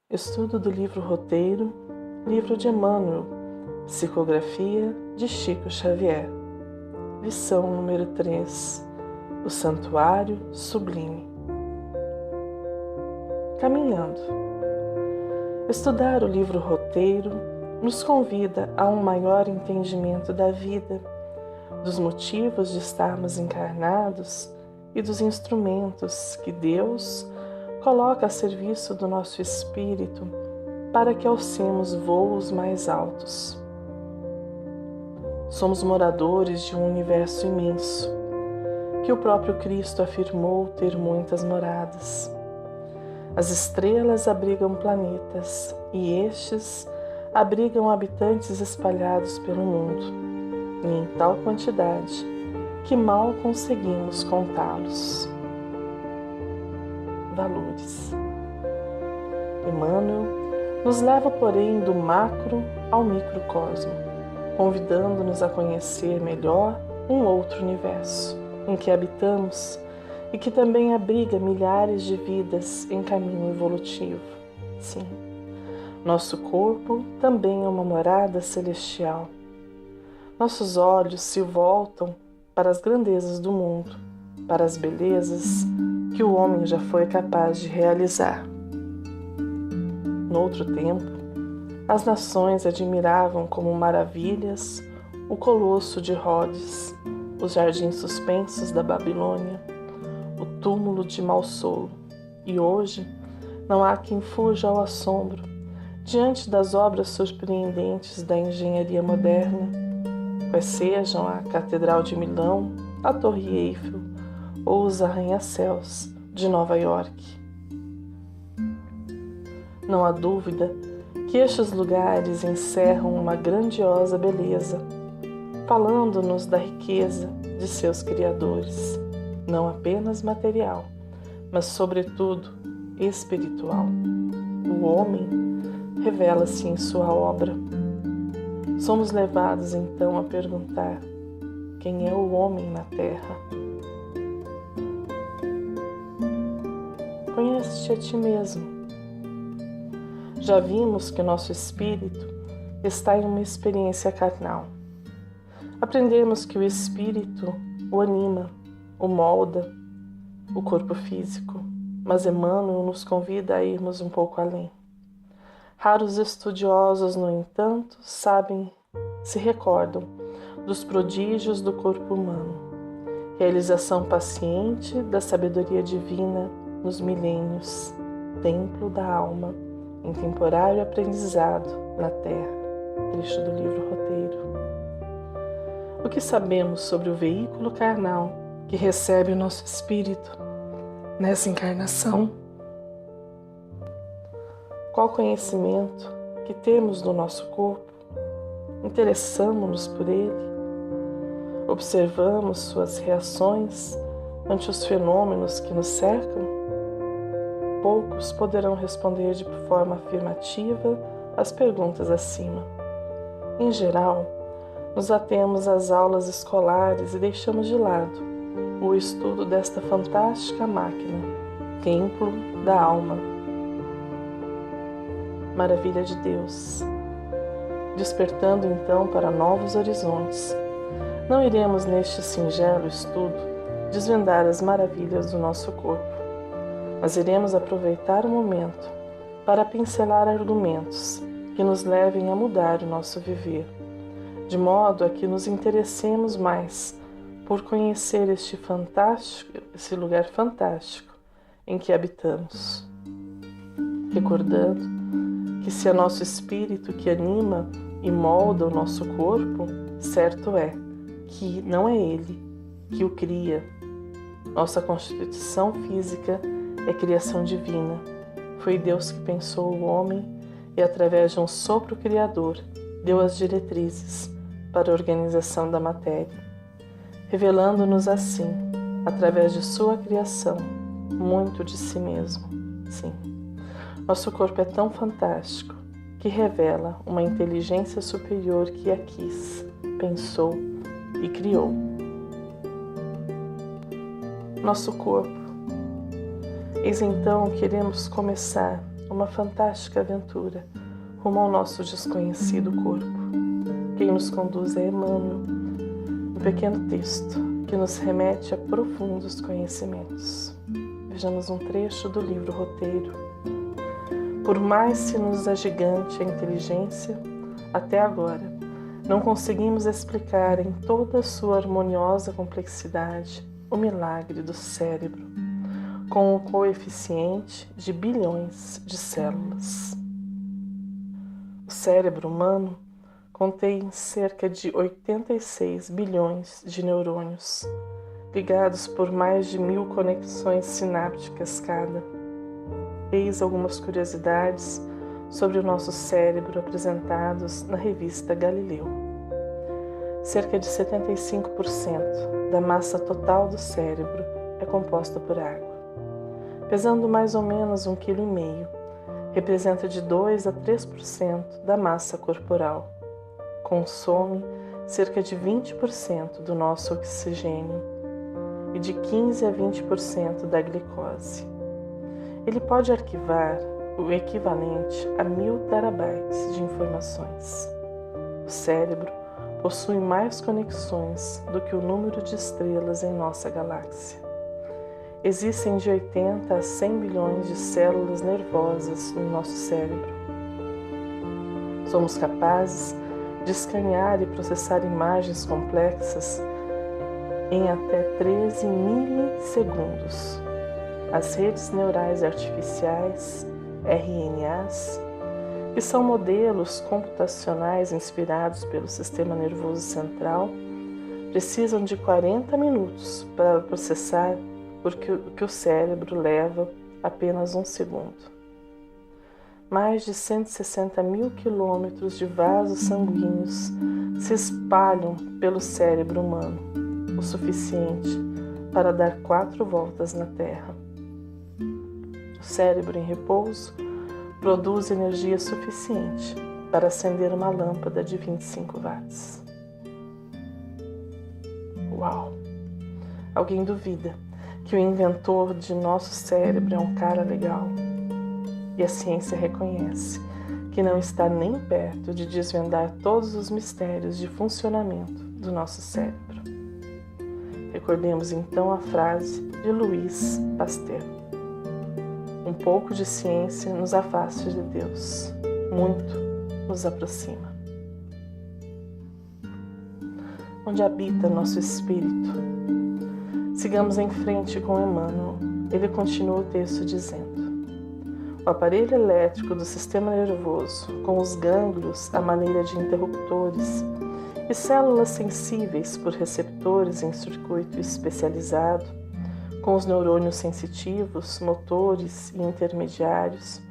Estudo do livro Roteiro, livro de Emmanuel, psicografia de Chico Xavier. Lição número 3, o Santuário Sublime. Caminhando. Estudar o livro Roteiro nos convida a um maior entendimento da vida, dos motivos de estarmos encarnados e dos instrumentos que Deus coloca a serviço do nosso espírito para que alcemos voos mais altos. Somos moradores de um universo imenso, que o próprio Cristo afirmou ter muitas moradas. As estrelas abrigam planetas e estes abrigam habitantes espalhados pelo mundo, e em tal quantidade que mal conseguimos contá-los. Valores. Emmanuel nos leva, porém, do macro ao microcosmo, convidando-nos a conhecer melhor um outro universo em que habitamos e que também abriga milhares de vidas em caminho evolutivo. Sim, nosso corpo também é uma morada celestial. Nossos olhos se voltam para as grandezas do mundo, para as belezas que o homem já foi capaz de realizar. Noutro tempo, as nações admiravam como maravilhas o Colosso de Rhodes, os jardins suspensos da Babilônia, o túmulo de Malsolo, e hoje não há quem fuja ao assombro diante das obras surpreendentes da engenharia moderna, quais sejam a Catedral de Milão, a Torre Eiffel ou os arranha-céus de Nova York. Não há dúvida que estes lugares encerram uma grandiosa beleza, falando-nos da riqueza de seus criadores, não apenas material, mas sobretudo espiritual. O homem revela-se em sua obra. Somos levados então a perguntar: quem é o homem na Terra? Conhece-te a ti mesmo. Já vimos que o nosso espírito está em uma experiência carnal. Aprendemos que o espírito o anima, o molda, o corpo físico, mas Emmanuel nos convida a irmos um pouco além. Raros estudiosos, no entanto, se recordam dos prodígios do corpo humano, realização paciente da sabedoria divina nos milênios, templo da alma, em temporário aprendizado na terra. Trecho do livro Roteiro. O que sabemos sobre o veículo carnal que recebe o nosso espírito nessa encarnação? Qual conhecimento que temos do nosso corpo? Interessamo-nos por ele? Observamos suas reações ante os fenômenos que nos cercam? Poucos poderão responder de forma afirmativa às perguntas acima. Em geral, nos atemos às aulas escolares e deixamos de lado o estudo desta fantástica máquina, templo da alma. Maravilha de Deus. Despertando então para novos horizontes, não iremos neste singelo estudo desvendar as maravilhas do nosso corpo, mas iremos aproveitar o momento para pincelar argumentos que nos levem a mudar o nosso viver, de modo a que nos interessemos mais por conhecer esse lugar fantástico em que habitamos. Recordando que se é nosso espírito que anima e molda o nosso corpo, certo é que não é ele que o cria. Nossa constituição física é criação divina. Foi Deus que pensou o homem e, através de um sopro criador, deu as diretrizes para a organização da matéria, revelando-nos assim, através de sua criação, muito de si mesmo. Sim, nosso corpo é tão fantástico que revela uma inteligência superior que a quis, pensou e criou. Nosso corpo. Eis então que iremos começar uma fantástica aventura rumo ao nosso desconhecido corpo. Quem nos conduz é Emmanuel, um pequeno texto que nos remete a profundos conhecimentos. Vejamos um trecho do livro Roteiro. Por mais se nos agigante a inteligência, até agora, não conseguimos explicar em toda a sua harmoniosa complexidade o milagre do cérebro, com o coeficiente de bilhões de células. O cérebro humano contém cerca de 86 bilhões de neurônios, ligados por mais de 1000 conexões sinápticas cada. Eis algumas curiosidades sobre o nosso cérebro apresentados na revista Galileu. Cerca de 75% da massa total do cérebro é composta por água. Pesando mais ou menos 1,5 kg, representa de 2 a 3% da massa corporal. Consome cerca de 20% do nosso oxigênio e de 15 a 20% da glicose. Ele pode arquivar o equivalente a 1000 terabytes de informações. O cérebro possui mais conexões do que o número de estrelas em nossa galáxia. Existem de 80 a 100 bilhões de células nervosas no nosso cérebro. Somos capazes de escanear e processar imagens complexas em até 13 milissegundos. As redes neurais artificiais, RNAs, que são modelos computacionais inspirados pelo sistema nervoso central, precisam de 40 minutos para processar o que o cérebro leva apenas 1 segundo. Mais de 160 mil quilômetros de vasos sanguíneos se espalham pelo cérebro humano, o suficiente para dar 4 voltas na Terra. O cérebro em repouso produz energia suficiente para acender uma lâmpada de 25 watts. Uau! Alguém duvida que o inventor de nosso cérebro é um cara legal? E a ciência reconhece que não está nem perto de desvendar todos os mistérios de funcionamento do nosso cérebro. Recordemos então a frase de Louis Pasteur: um pouco de ciência nos afasta de Deus, muito nos aproxima. Onde habita nosso espírito? Sigamos em frente com Emmanuel. Ele continua o texto dizendo: o aparelho elétrico do sistema nervoso, com os gânglios à maneira de interruptores e células sensíveis por receptores em circuito especializado, com os neurônios sensitivos, motores e intermediários,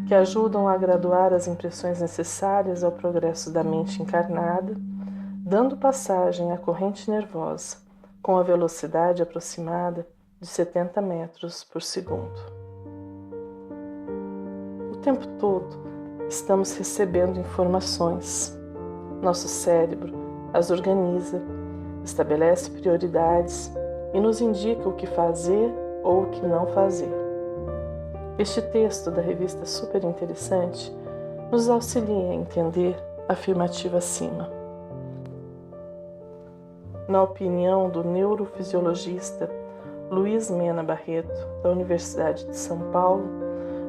que ajudam a graduar as impressões necessárias ao progresso da mente encarnada, dando passagem à corrente nervosa com a velocidade aproximada de 70 metros por segundo. O tempo todo estamos recebendo informações. Nosso cérebro as organiza, estabelece prioridades e nos indica o que fazer ou o que não fazer. Este texto da revista Super Interessante nos auxilia a entender a afirmativa acima. Na opinião do neurofisiologista Luiz Mena Barreto, da Universidade de São Paulo,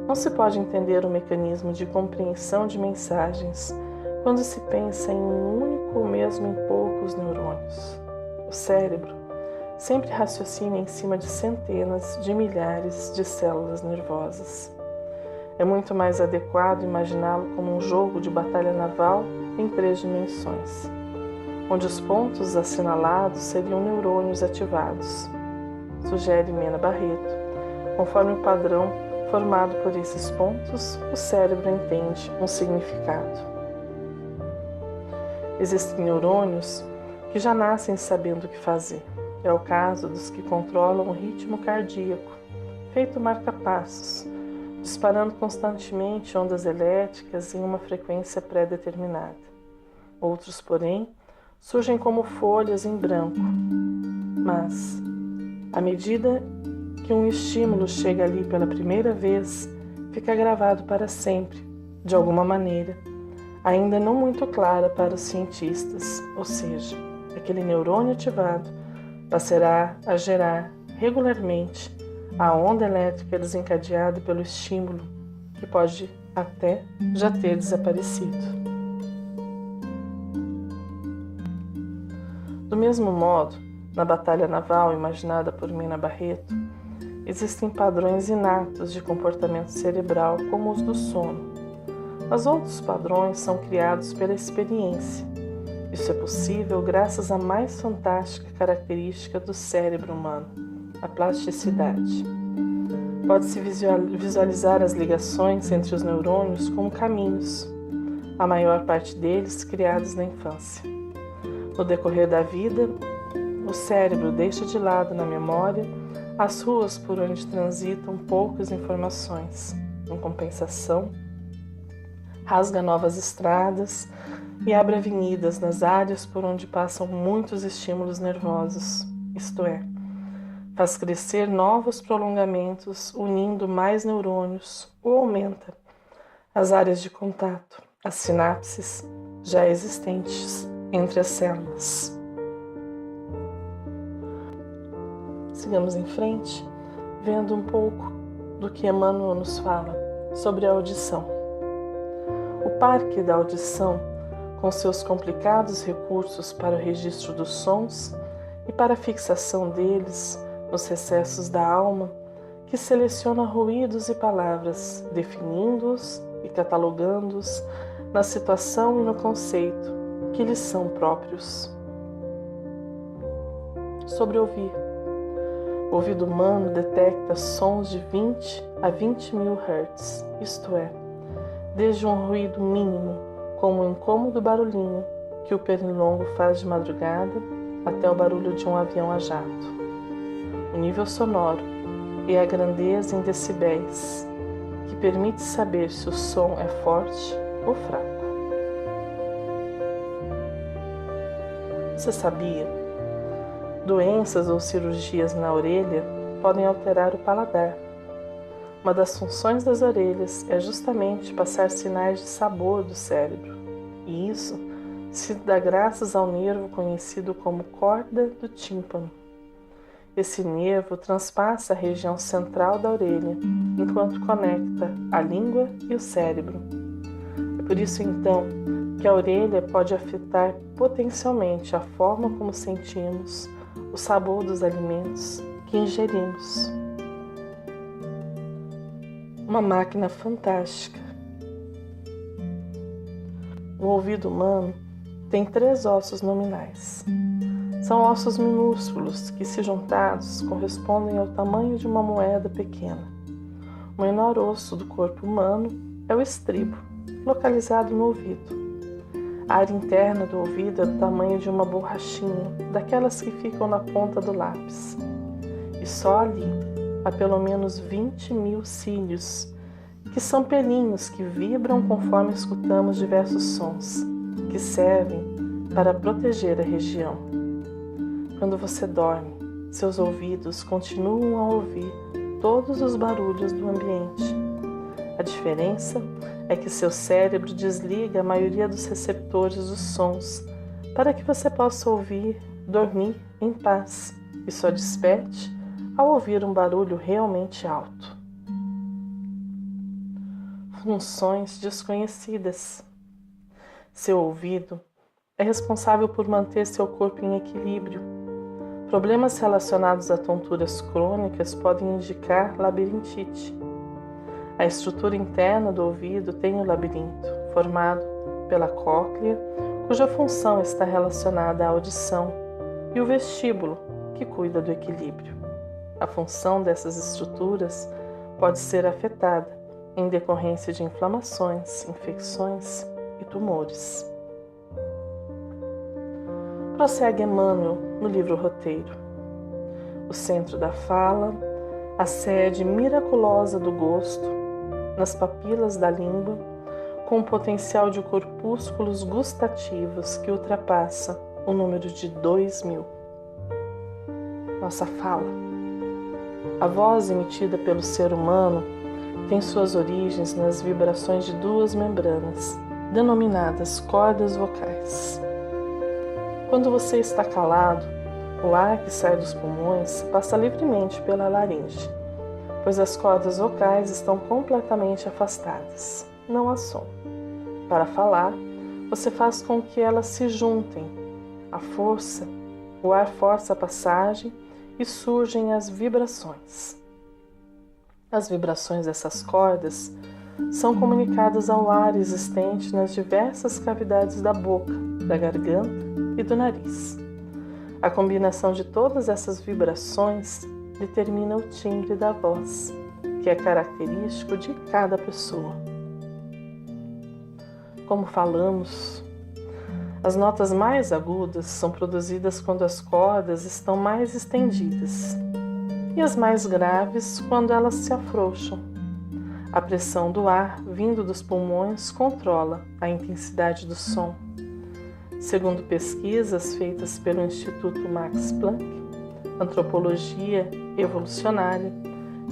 não se pode entender o mecanismo de compreensão de mensagens quando se pensa em um único ou mesmo em poucos neurônios. O cérebro sempre raciocina em cima de centenas de milhares de células nervosas. É muito mais adequado imaginá-lo como um jogo de batalha naval em 3 dimensões, onde os pontos assinalados seriam neurônios ativados, sugere Mena Barreto. Conforme o padrão formado por esses pontos, o cérebro entende um significado. Existem neurônios que já nascem sabendo o que fazer. É o caso dos que controlam o ritmo cardíaco, feito marca-passos, disparando constantemente ondas elétricas em uma frequência pré-determinada. Outros, porém, surgem como folhas em branco, mas, à medida que um estímulo chega ali pela primeira vez, fica gravado para sempre, de alguma maneira, ainda não muito clara para os cientistas, ou seja, aquele neurônio ativado passará a gerar regularmente a onda elétrica desencadeada pelo estímulo, que pode até já ter desaparecido. Do mesmo modo, na batalha naval imaginada por Mina Barreto, existem padrões inatos de comportamento cerebral como os do sono, mas outros padrões são criados pela experiência. Isso é possível graças à mais fantástica característica do cérebro humano, a plasticidade. Pode-se visualizar as ligações entre os neurônios como caminhos, a maior parte deles criados na infância. No decorrer da vida, o cérebro deixa de lado na memória as ruas por onde transitam poucas informações. Em compensação, rasga novas estradas e abre avenidas nas áreas por onde passam muitos estímulos nervosos, isto é, faz crescer novos prolongamentos unindo mais neurônios ou aumenta as áreas de contato, as sinapses já existentes entre as células. Sigamos em frente, vendo um pouco do que Emmanuel nos fala sobre a audição. O parque da audição, com seus complicados recursos para o registro dos sons e para a fixação deles nos recessos da alma, que seleciona ruídos e palavras, definindo-os e catalogando-os na situação e no conceito que lhes são próprios. Sobre ouvir. O ouvido humano detecta sons de 20 a 20 mil Hz, isto é, desde um ruído mínimo, como um incômodo barulhinho que o pernilongo faz de madrugada, até o barulho de um avião a jato. O nível sonoro é a grandeza em decibéis, que permite saber se o som é forte ou fraco. Você sabia? Doenças ou cirurgias na orelha podem alterar o paladar. Uma das funções das orelhas é justamente passar sinais de sabor do cérebro, e isso se dá graças ao nervo conhecido como corda do tímpano. Esse nervo transpassa a região central da orelha, enquanto conecta a língua e o cérebro. É por isso, então, que a orelha pode afetar potencialmente a forma como sentimos o sabor dos alimentos que ingerimos. Uma máquina fantástica. O ouvido humano tem 3 ossos nominais. São ossos minúsculos que, se juntados, correspondem ao tamanho de uma moeda pequena. O menor osso do corpo humano é o estribo, localizado no ouvido. A área interna do ouvido é do tamanho de uma borrachinha, daquelas que ficam na ponta do lápis. E só ali há pelo menos 20 mil cílios, que são pelinhos que vibram conforme escutamos diversos sons, que servem para proteger a região. Quando você dorme, seus ouvidos continuam a ouvir todos os barulhos do ambiente. A diferença é que seu cérebro desliga a maioria dos receptores dos sons para que você possa dormir em paz e só desperte ao ouvir um barulho realmente alto. Funções desconhecidas. Seu ouvido é responsável por manter seu corpo em equilíbrio. Problemas relacionados a tonturas crônicas podem indicar labirintite. A estrutura interna do ouvido tem o labirinto, formado pela cóclea, cuja função está relacionada à audição, e o vestíbulo, que cuida do equilíbrio. A função dessas estruturas pode ser afetada em decorrência de inflamações, infecções e tumores. Prossegue Emmanuel no livro Roteiro. O centro da fala, a sede miraculosa do gosto, nas papilas da língua, com um potencial de corpúsculos gustativos que ultrapassa o número de 2000. Nossa fala. A voz emitida pelo ser humano tem suas origens nas vibrações de duas membranas, denominadas cordas vocais. Quando você está calado, o ar que sai dos pulmões passa livremente pela laringe, pois as cordas vocais estão completamente afastadas, não há som. Para falar, você faz com que elas se juntem. O ar força a passagem e surgem as vibrações. As vibrações dessas cordas são comunicadas ao ar existente nas diversas cavidades da boca, da garganta e do nariz. A combinação de todas essas vibrações determina o timbre da voz, que é característico de cada pessoa. Como falamos, as notas mais agudas são produzidas quando as cordas estão mais estendidas e as mais graves quando elas se afrouxam. A pressão do ar vindo dos pulmões controla a intensidade do som. Segundo pesquisas feitas pelo Instituto Max Planck, Antropologia Evolucionária,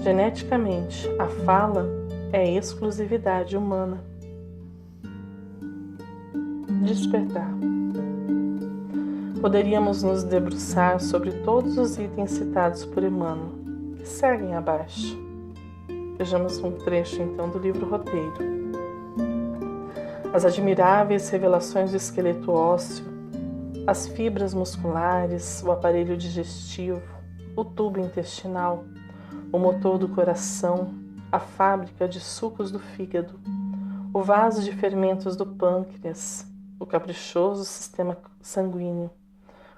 geneticamente a fala é exclusividade humana. Despertar. Poderíamos nos debruçar sobre todos os itens citados por Emmanuel, que seguem abaixo. Vejamos um trecho então do livro Roteiro. As admiráveis revelações do esqueleto ósseo, as fibras musculares, o aparelho digestivo, o tubo intestinal, o motor do coração, a fábrica de sucos do fígado, o vaso de fermentos do pâncreas, o caprichoso sistema sanguíneo,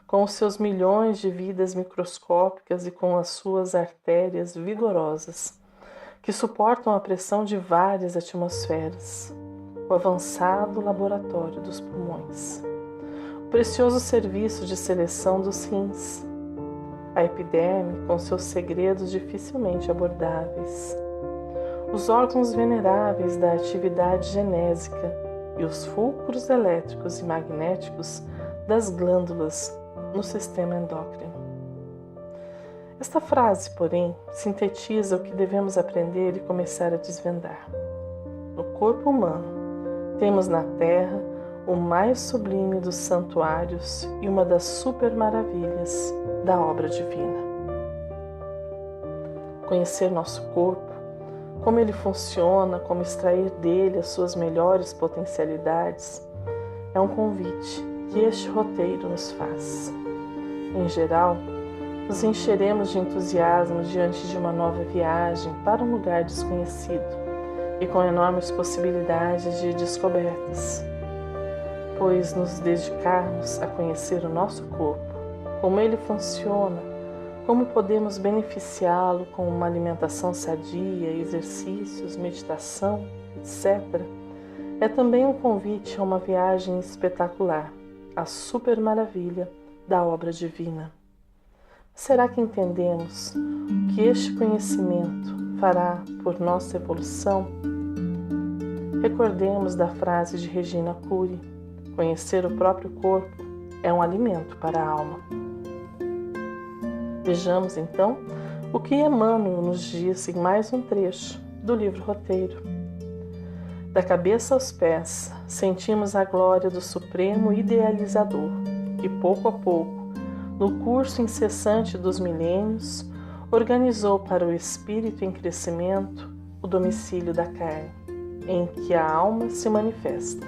com os seus milhões de vidas microscópicas e com as suas artérias vigorosas, que suportam a pressão de várias atmosferas, o avançado laboratório dos pulmões, o precioso serviço de seleção dos rins, a epiderme com seus segredos dificilmente abordáveis, os órgãos veneráveis da atividade genésica e os fulcros elétricos e magnéticos das glândulas no sistema endócrino. Esta frase, porém, sintetiza o que devemos aprender e começar a desvendar. No corpo humano, temos na Terra o mais sublime dos santuários e uma das supermaravilhas da obra divina. Conhecer nosso corpo, como ele funciona, como extrair dele as suas melhores potencialidades, é um convite que este roteiro nos faz. Em geral, nos encheremos de entusiasmo diante de uma nova viagem para um lugar desconhecido e com enormes possibilidades de descobertas, pois nos dedicarmos a conhecer o nosso corpo, como ele funciona, como podemos beneficiá-lo com uma alimentação sadia, exercícios, meditação, etc., é também um convite a uma viagem espetacular, a supermaravilha da obra divina. Será que entendemos o que este conhecimento fará por nossa evolução? Recordemos da frase de Regina Cury: conhecer o próprio corpo é um alimento para a alma. Vejamos então o que Emmanuel nos diz em mais um trecho do livro Roteiro. Da cabeça aos pés, sentimos a glória do Supremo Idealizador, que pouco a pouco, no curso incessante dos milênios, organizou para o espírito em crescimento o domicílio da carne, em que a alma se manifesta.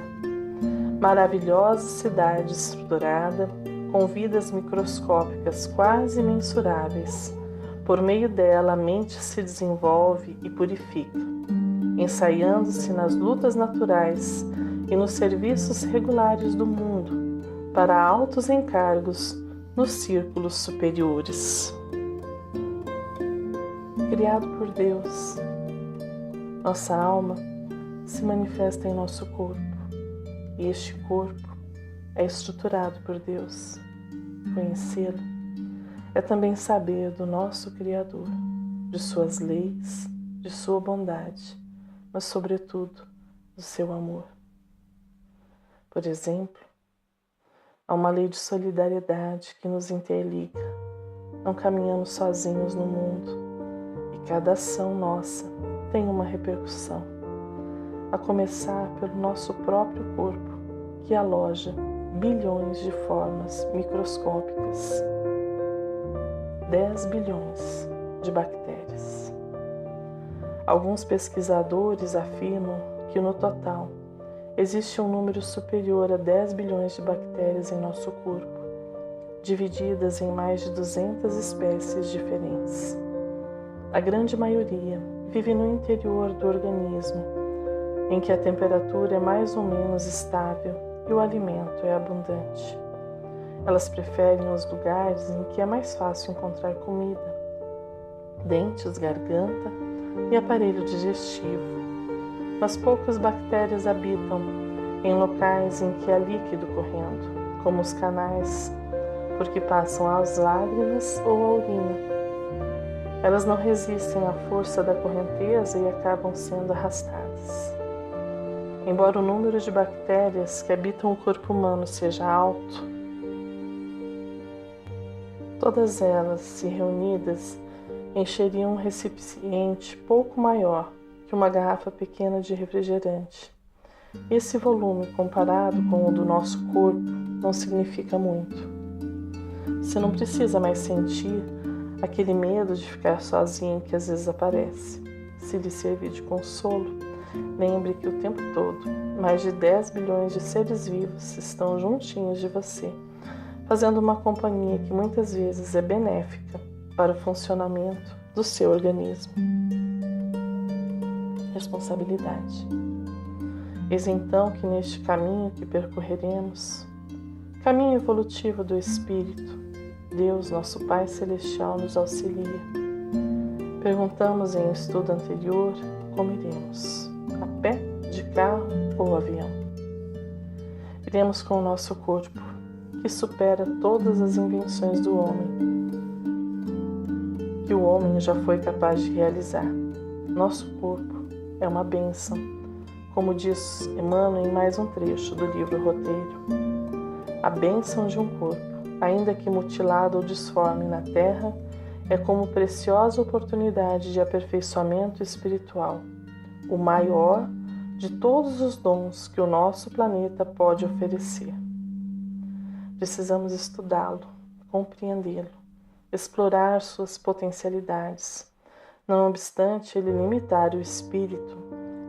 Maravilhosa cidade estruturada, com vidas microscópicas quase imensuráveis. Por meio dela a mente se desenvolve e purifica, ensaiando-se nas lutas naturais e nos serviços regulares do mundo, para altos encargos nos círculos superiores. Criado por Deus, nossa alma se manifesta em nosso corpo, e este corpo é estruturado por Deus. Conhecê-lo é também saber do nosso Criador, de suas leis, de sua bondade, mas sobretudo do seu amor. Por exemplo, há uma lei de solidariedade que nos interliga. Não caminhamos sozinhos no mundo e cada ação nossa tem uma repercussão, a começar pelo nosso próprio corpo, que aloja bilhões de formas microscópicas, 10 bilhões de bactérias. Alguns pesquisadores afirmam que no total existe um número superior a 10 bilhões de bactérias em nosso corpo, divididas em mais de 200 espécies diferentes. A grande maioria vive no interior do organismo, em que a temperatura é mais ou menos estável e o alimento é abundante. Elas preferem os lugares em que é mais fácil encontrar comida, dentes, garganta e aparelho digestivo. Mas poucas bactérias habitam em locais em que há líquido correndo, como os canais, porque passam as lágrimas ou a urina. Elas não resistem à força da correnteza e acabam sendo arrastadas. Embora o número de bactérias que habitam o corpo humano seja alto, todas elas, se reunidas, encheriam um recipiente pouco maior que uma garrafa pequena de refrigerante. Esse volume, comparado com o do nosso corpo, não significa muito. Você não precisa mais sentir aquele medo de ficar sozinho que às vezes aparece. Se lhe servir de consolo, lembre que o tempo todo, mais de 10 bilhões de seres vivos estão juntinhos de você, fazendo uma companhia que muitas vezes é benéfica para o funcionamento do seu organismo. Responsabilidade. Eis então que neste caminho que percorreremos, caminho evolutivo do Espírito, Deus, nosso Pai Celestial, nos auxilia. Perguntamos em um estudo anterior como iremos, a pé, de carro ou avião. Iremos com o nosso corpo, que supera todas as invenções do homem, que o homem já foi capaz de realizar. Nosso corpo é uma bênção, como diz Emmanuel em mais um trecho do livro Roteiro. A bênção de um corpo, ainda que mutilado ou disforme na terra, é como preciosa oportunidade de aperfeiçoamento espiritual, o maior de todos os dons que o nosso planeta pode oferecer. Precisamos estudá-lo, compreendê-lo, explorar suas potencialidades. Não obstante ele limitar o espírito,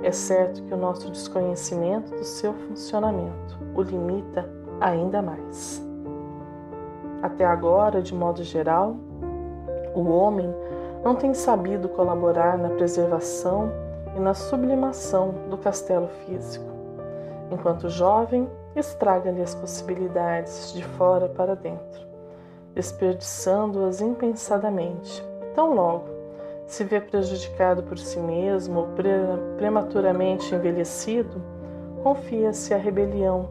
é certo que o nosso desconhecimento do seu funcionamento o limita ainda mais. Até agora, de modo geral, o homem não tem sabido colaborar na preservação e na sublimação do castelo físico. Enquanto jovem, estraga-lhe as possibilidades de fora para dentro, desperdiçando-as impensadamente. Tão logo se vê prejudicado por si mesmo ou prematuramente envelhecido, confia-se à rebelião,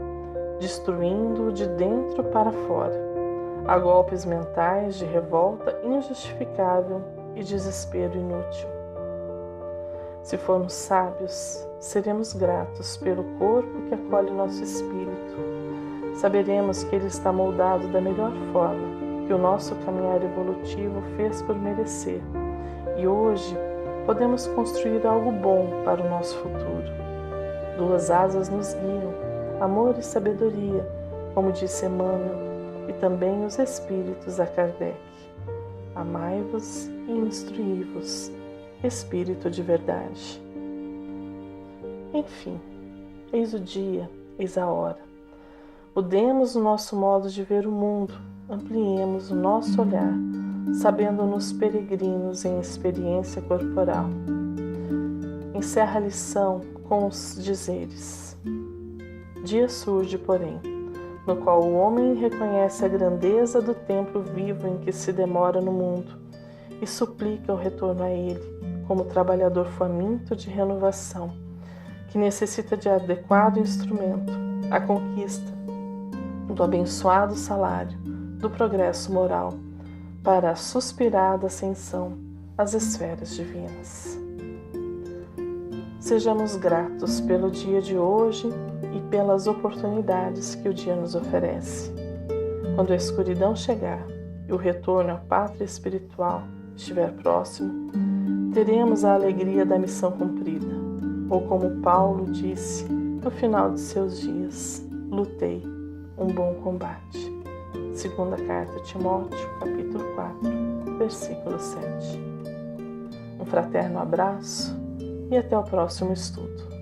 destruindo-o de dentro para fora, a golpes mentais de revolta injustificável e desespero inútil. Se formos sábios, seremos gratos pelo corpo que acolhe nosso espírito. Saberemos que ele está moldado da melhor forma que o nosso caminhar evolutivo fez por merecer. E hoje podemos construir algo bom para o nosso futuro. Duas asas nos guiam, amor e sabedoria, como disse Emmanuel, e também os espíritos a Kardec. Amai-vos e instruí-vos, espírito de verdade. Enfim, eis o dia, eis a hora. Mudemos o nosso modo de ver o mundo, ampliemos o nosso olhar, sabendo-nos peregrinos em experiência corporal. Encerra a lição com os dizeres: dia surge, porém, no qual o homem reconhece a grandeza do templo vivo em que se demora no mundo e suplica o retorno a ele, como trabalhador faminto de renovação, que necessita de adequado instrumento, a conquista do abençoado salário do progresso moral, para a suspirada ascensão às esferas divinas. Sejamos gratos pelo dia de hoje e pelas oportunidades que o dia nos oferece. Quando a escuridão chegar e o retorno à pátria espiritual estiver próximo, teremos a alegria da missão cumprida. Ou como Paulo disse no final de seus dias, lutei um bom combate. Segunda carta a Timóteo, capítulo 4, versículo 7. Um fraterno abraço e até o próximo estudo.